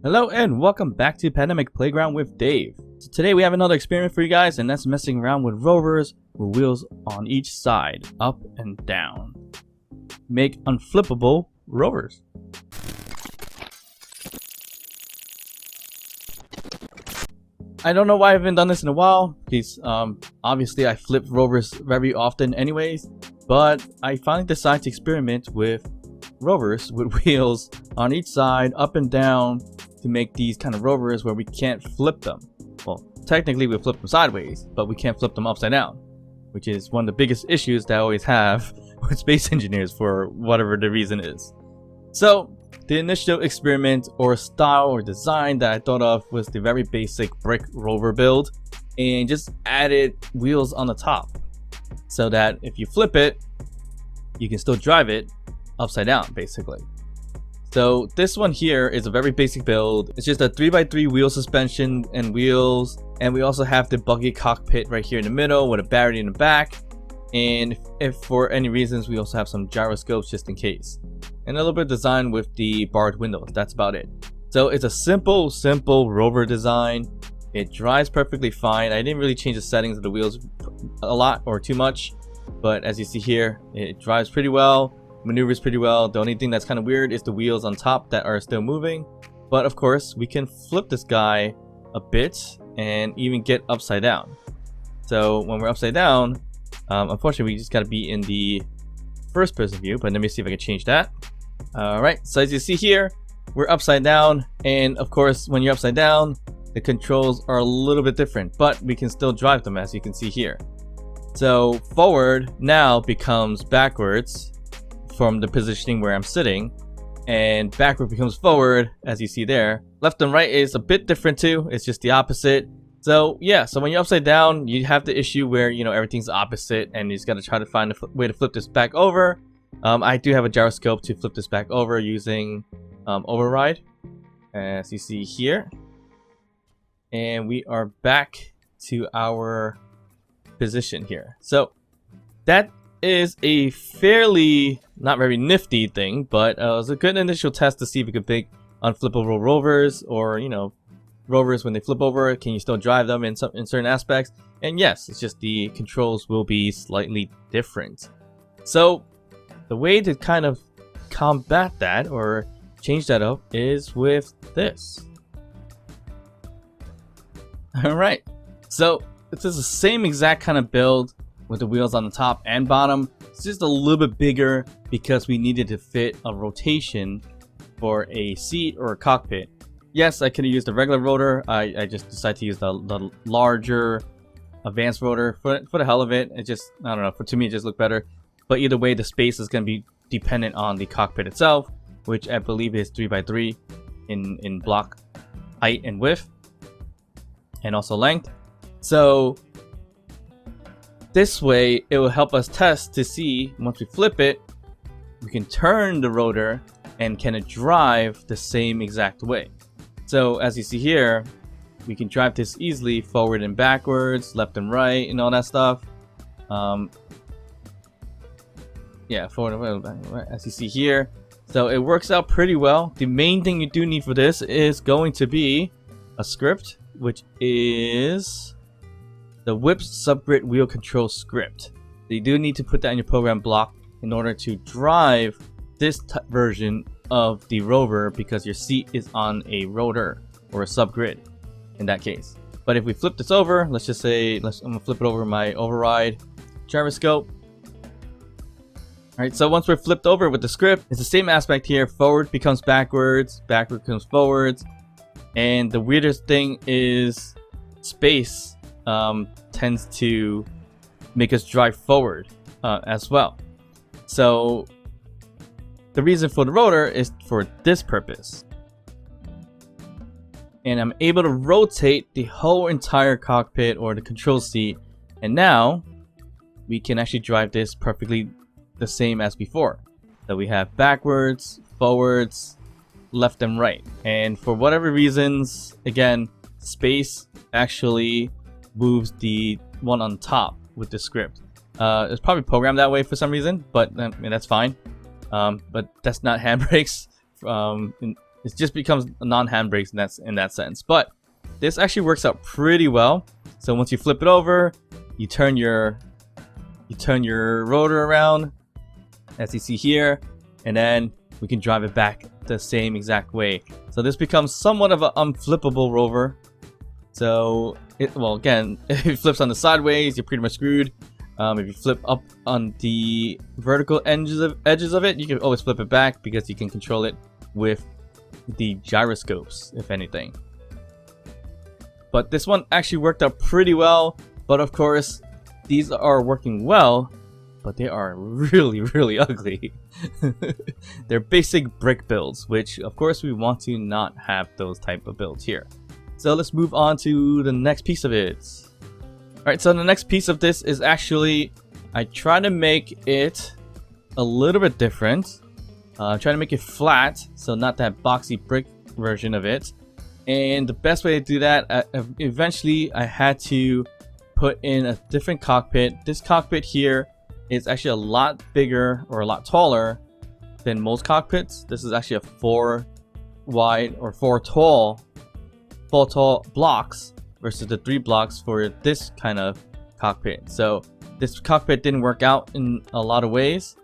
Hello and welcome back to Pandemic Playground with Dave. So today we have another experiment for you guys, and that's messing around with rovers with wheels on each side, up and down. Make unflippable rovers. I don't know why I haven't done this in a while, because obviously I flip rovers very often anyways, but I finally decided to experiment with rovers with wheels on each side, up and down, to make these kind of rovers where we can't flip them. Well, technically we flip them sideways, but we can't flip them upside down, which is one of the biggest issues that I always have with space engineers for whatever the reason is. So the initial experiment or style or design that I thought of was the very basic brick rover build, and just added wheels on the top so that if you flip it, you can still drive it upside down basically. So this one here is a very basic build. It's just a 3x3 wheel suspension and wheels, and we also have the buggy cockpit right here in the middle with a battery in the back, and if for any reasons we also have some gyroscopes just in case, and a little bit of design with the barred windows. That's about it. So it's a simple rover design. It drives perfectly fine. I didn't really change the settings of the wheels a lot or too much, but as you see here, it drives pretty well, maneuvers pretty well. The only thing that's kind of weird is the wheels on top that are still moving, but of course we can flip this guy a bit and even get upside down. So when we're upside down, unfortunately we just got to be in the first person view, but let me see if I can change that. Alright, so as you see here, we're upside down, and of course when you're upside down the controls are a little bit different, but we can still drive them as you can see here. So forward now becomes backwards from the positioning where I'm sitting, and backward becomes forward as you see there. Left and right is a bit different too, it's just the opposite. So yeah, so when you're upside down you have the issue where, you know, everything's opposite and you just gotta try to find a way to flip this back over. I do have a gyroscope to flip this back over using override, as you see here, and we are back to our position here. So that is a fairly not very nifty thing, but it was a good initial test to see if we could make unflippable rovers, or, you know, rovers when they flip over, can you still drive them in certain aspects? And yes, it's just the controls will be slightly different. So the way to kind of combat that or change that up is with this. Alright, so this is the same exact kind of build with the wheels on the top and bottom. It's just a little bit bigger because we needed to fit a rotation for a seat or a cockpit. Yes, I could have used a regular rotor. I just decided to use the larger advanced rotor for the hell of it. It just, I don't know, to me it just looked better. But either way, the space is going to be dependent on the cockpit itself, which I believe is 3x3 in block height and width, and also length. So this way it will help us test to see, once we flip it, we can turn the rotor and can it drive the same exact way. So as you see here, we can drive this easily forward and backwards, left and right, and all that stuff. Yeah, forward and back, right, as you see here. So it works out pretty well. The main thing you do need for this is going to be a script, which is the whip subgrid wheel control script. You do need to put that in your program block in order to drive this version of the rover, because your seat is on a rotor or a subgrid in that case. But if we flip this over, let's just say, I'm gonna flip it over my override gyroscope. Alright, so once we're flipped over with the script, it's the same aspect here. Forward becomes backwards, backward becomes forwards, and the weirdest thing is space tends to make us drive forward as well. So the reason for the rotor is for this purpose, and I'm able to rotate the whole entire cockpit or the control seat, and now we can actually drive this perfectly the same as before. So we have backwards, forwards, left and right, and for whatever reasons, again, space actually moves the one on top with the script. It's probably programmed that way for some reason, but I mean, that's fine. But that's not handbrakes It just becomes non-handbrakes in that sense. But this actually works out pretty well. So once you flip it over, you turn your rotor around, as you see here, and then we can drive it back the same exact way. So this becomes somewhat of an unflippable rover. So well, again, if it flips on the sideways, you're pretty much screwed. If you flip up on the vertical edges of it, you can always flip it back because you can control it with the gyroscopes, if anything. But this one actually worked out pretty well. But of course, these are working well, but they are really ugly. They're basic brick builds, which of course we want to not have those type of builds here. So let's move on to the next piece of it. Alright, so the next piece of this is actually, I try to make it a little bit different. Try to make it flat, so not that boxy brick version of it. And the best way to do that, eventually I had to put in a different cockpit. This cockpit here is actually a lot bigger or a lot taller than most cockpits. This is actually a 4 wide or 4 tall blocks versus the 3 blocks for this kind of cockpit. So this cockpit didn't work out in a lot of ways,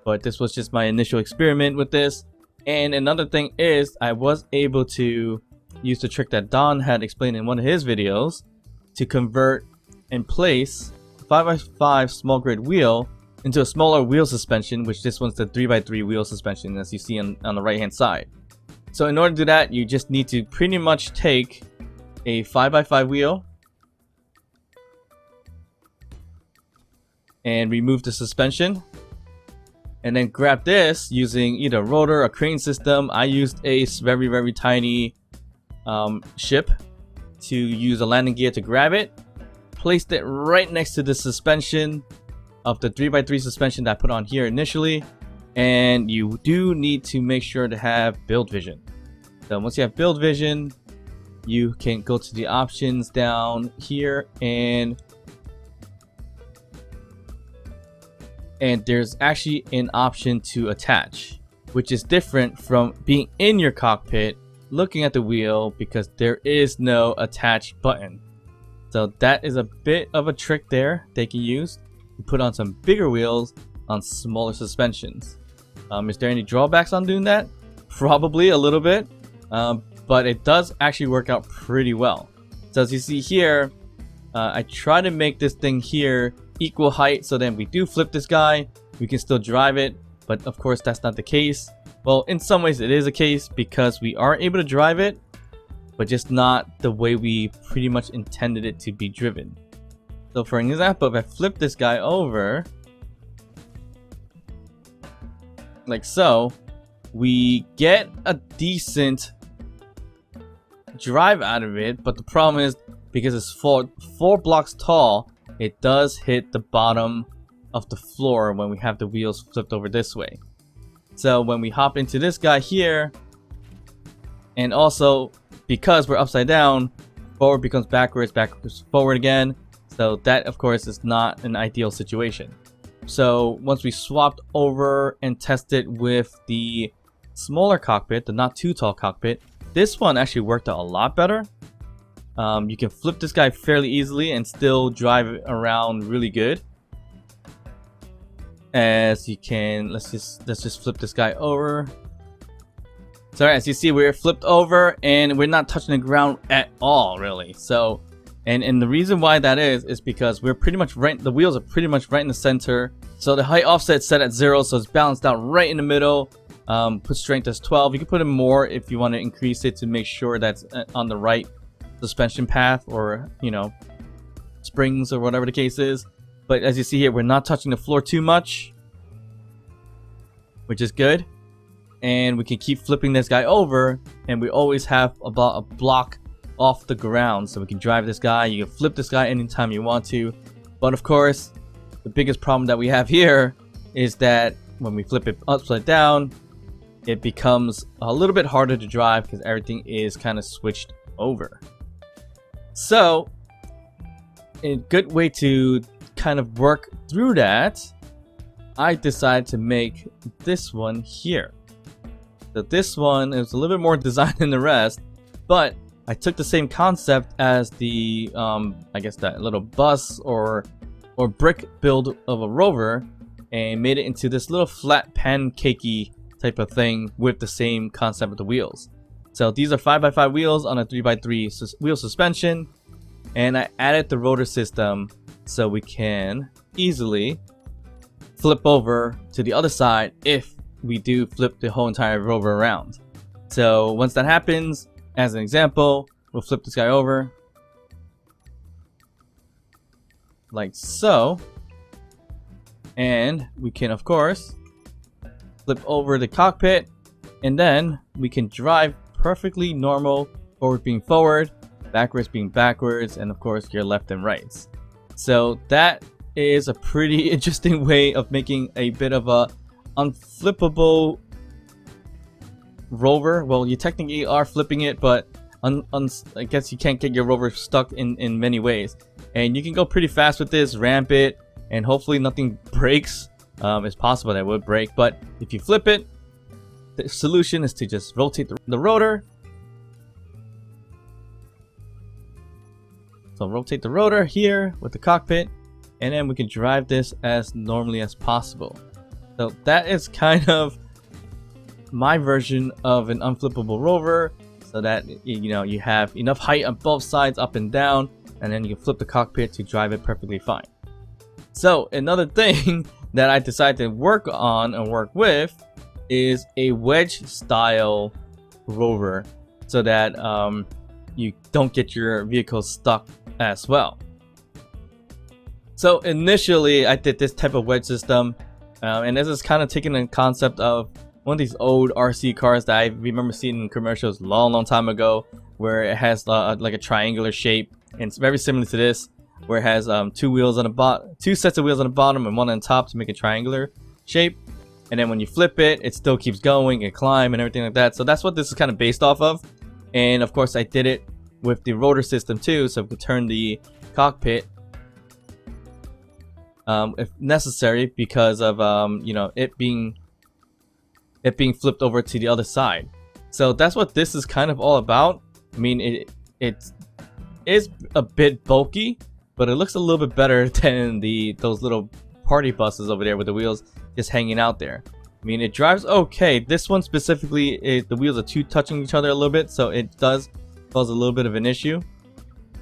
but this was just my initial experiment with this. And another thing is I was able to use the trick that Don had explained in one of his videos to convert and place 5x5 small grid wheel into a smaller wheel suspension, which this one's the 3x3 wheel suspension, as you see on the right hand side. So in order to do that, you just need to pretty much take a 5x5 wheel and remove the suspension, and then grab this using either a rotor or crane system. I used a very tiny ship to use a landing gear to grab it, placed it right next to the suspension of the 3x3 suspension that I put on here initially. And you do need to make sure to have build vision. So once you have build vision, you can go to the options down here, and there's actually an option to attach, which is different from being in your cockpit looking at the wheel, because there is no attach button. So that is a bit of a trick there they can use to put on some bigger wheels on smaller suspensions. Is there any drawbacks on doing that? Probably a little bit, but it does actually work out pretty well. So as you see here, I try to make this thing here equal height, so then we do flip this guy, we can still drive it. But of course that's not the case. Well, in some ways it is a case, because we are able to drive it, but just not the way we pretty much intended it to be driven. So for an example, if I flip this guy over like so, we get a decent drive out of it. But the problem is, because it's four blocks tall, it does hit the bottom of the floor when we have the wheels flipped over this way. So when we hop into this guy here, and also because we're upside down, forward becomes backwards, backwards forward again. So that of course is not an ideal situation. So once we swapped over and tested with the smaller cockpit, the not too tall cockpit, this one actually worked out a lot better. You can flip this guy fairly easily and still drive it around really good. As you can, let's just flip this guy over. So as you see, we're flipped over and we're not touching the ground at all, really. So, and the reason why that is because we're pretty much right, the wheels are pretty much right in the center. So the height offset set at 0, so it's balanced out right in the middle. Put strength as 12. You can put in more if you want to increase it to make sure that's on the right suspension path, or you know, springs or whatever the case is. But as you see here, we're not touching the floor too much, which is good. And we can keep flipping this guy over, and we always have about a block off the ground, so we can drive this guy. You can flip this guy anytime you want to. But of course, the biggest problem that we have here is that when we flip it upside down, it becomes a little bit harder to drive because everything is kind of switched over. So a good way to kind of work through that, I decided to make this one here. So this one is a little bit more designed than the rest, but I took the same concept as the I guess that little bus or brick build of a rover, and made it into this little flat pancakey type of thing with the same concept of the wheels. So these are 5x5 wheels on a 3x3 wheel suspension, and I added the rotor system so we can easily flip over to the other side if we do flip the whole entire rover around. So once that happens, as an example, we'll flip this guy over like so, and we can of course flip over the cockpit, and then we can drive perfectly normal, forward being forward, backwards being backwards, and of course your left and rights. So that is a pretty interesting way of making a bit of a unflippable rover. Well, you technically are flipping it, but I guess you can't get your rover stuck in many ways. And you can go pretty fast with this, ramp it, and hopefully nothing breaks. It's possible that it would break, but if you flip it, the solution is to just rotate the rotor. So rotate the rotor here with the cockpit, and then we can drive this as normally as possible. So that is kind of my version of an unflippable rover, so that you have enough height on both sides, up and down, and then you can flip the cockpit to drive it perfectly fine. So another thing that I decided to work on and work with is a wedge style rover, so that you don't get your vehicle stuck as well. So initially I did this type of wedge system, and this is kind of taking the concept of one of these old RC cars that I remember seeing in commercials long time ago, where it has like a triangular shape, and it's very similar to this, where it has two sets of wheels on the bottom and one on top to make a triangular shape. And then when you flip it, it still keeps going and climb and everything like that. So that's what this is kind of based off of. And of course I did it with the rotor system too, so we could turn the cockpit if necessary, because of it being flipped over to the other side. So that's what this is kind of all about. I mean, it is a bit bulky, but it looks a little bit better than those little party buses over there with the wheels just hanging out there. I mean, it drives okay. This one specifically, the wheels are touching each other a little bit, so it does cause a little bit of an issue,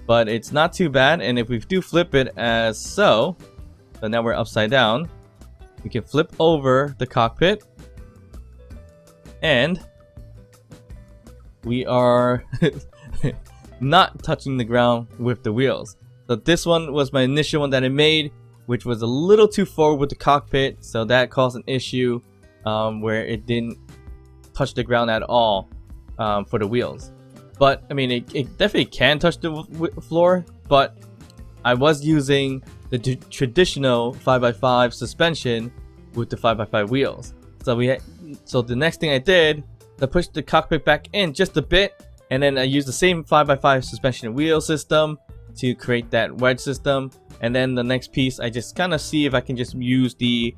but it's not too bad. And if we do flip it as so now we're upside down, we can flip over the cockpit, and we are not touching the ground with the wheels. So this one was my initial one that I made, which was a little too forward with the cockpit, so that caused an issue where it didn't touch the ground at all for the wheels. But I mean, it definitely can touch the floor, but I was using the traditional 5x5 suspension with the 5x5 wheels. So the next thing I did, I pushed the cockpit back in just a bit, and then I used the same 5x5 suspension and wheel system to create that wedge system. And then the next piece, I just kind of see if I can just use the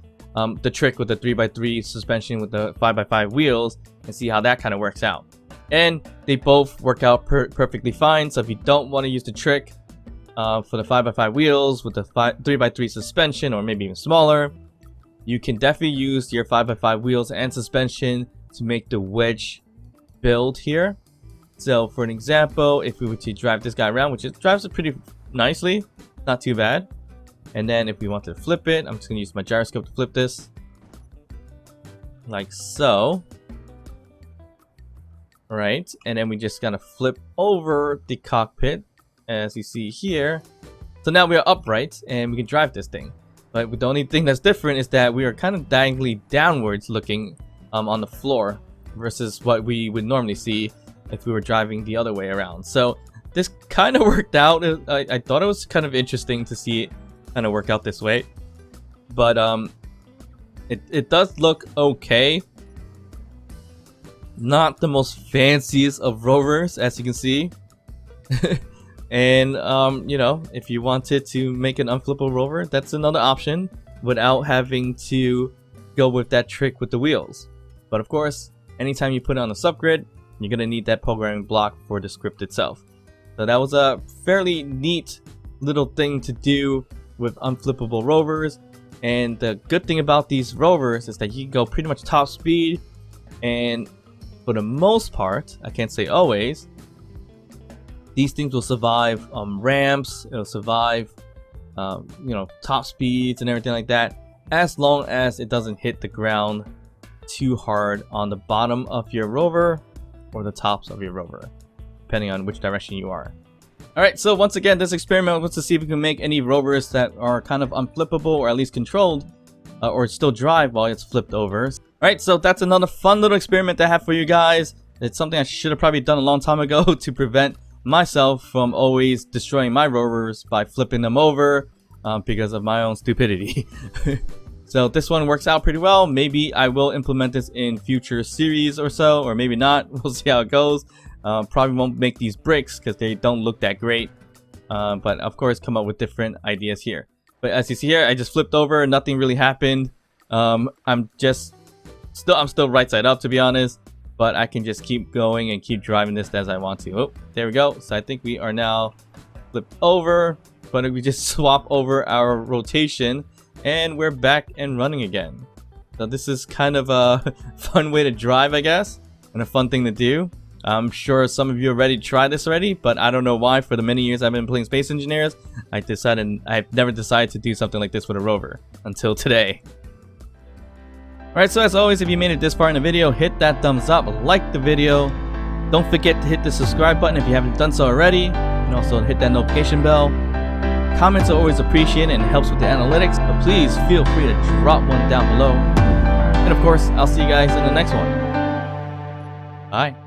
trick with the 3x3 suspension with the 5x5 wheels and see how that kind of works out. And they both work out perfectly fine. So if you don't want to use the trick for the 5x5 wheels with the 3x3 suspension, or maybe even smaller, you can definitely use your 5x5 wheels and suspension to make the wedge build here. So for an example, if we were to drive this guy around, which drives it pretty nicely, not too bad. And then if we want to flip it, I'm just going to use my gyroscope to flip this like so. Right, and then we just gonna flip over the cockpit, as you see here. So now we are upright and we can drive this thing. But the only thing that's different is that we are kind of diagonally downwards looking on the floor versus what we would normally see if we were driving the other way around. So this kind of worked out. I thought it was kind of interesting to see it kind of work out this way. But it does look okay. Not the most fanciest of rovers, as you can see. And you know, if you wanted to make an unflippable rover, that's another option without having to go with that trick with the wheels. But of course, anytime you put it on the subgrid, you're going to need that programming block for the script itself. So that was a fairly neat little thing to do with unflippable rovers. And the good thing about these rovers is that you can go pretty much top speed, and for the most part, I can't say always, these things will survive ramps, it'll survive top speeds and everything like that, as long as it doesn't hit the ground too hard on the bottom of your rover or the tops of your rover, depending on which direction you are. Alright, so once again, this experiment was to see if we can make any rovers that are kind of unflippable, or at least controlled, or still drive while it's flipped over. Alright, so that's another fun little experiment I have for you guys. It's something I should have probably done a long time ago to prevent myself from always destroying my rovers by flipping them over because of my own stupidity. So this one works out pretty well. Maybe I will implement this in future series or so, or maybe not. We'll see how it goes. Probably won't make these bricks because they don't look that great. But of course, come up with different ideas here. But as you see here, I just flipped over. Nothing really happened. I'm still right side up, to be honest. But I can just keep going and keep driving this as I want to. Oh, there we go. So I think we are now flipped over. But we just swap over our rotation, and we're back and running again. So this is kind of a fun way to drive, I guess, and a fun thing to do. I'm sure some of you already tried this already, but I don't know why. For the many years I've been playing Space Engineers, I've never decided to do something like this with a rover until today. Alright, so as always, if you made it this far in the video, hit that thumbs up, like the video. Don't forget to hit the subscribe button if you haven't done so already, and also hit that notification bell. Comments are always appreciated and helps with the analytics, but please feel free to drop one down below. And of course, I'll see you guys in the next one. Bye.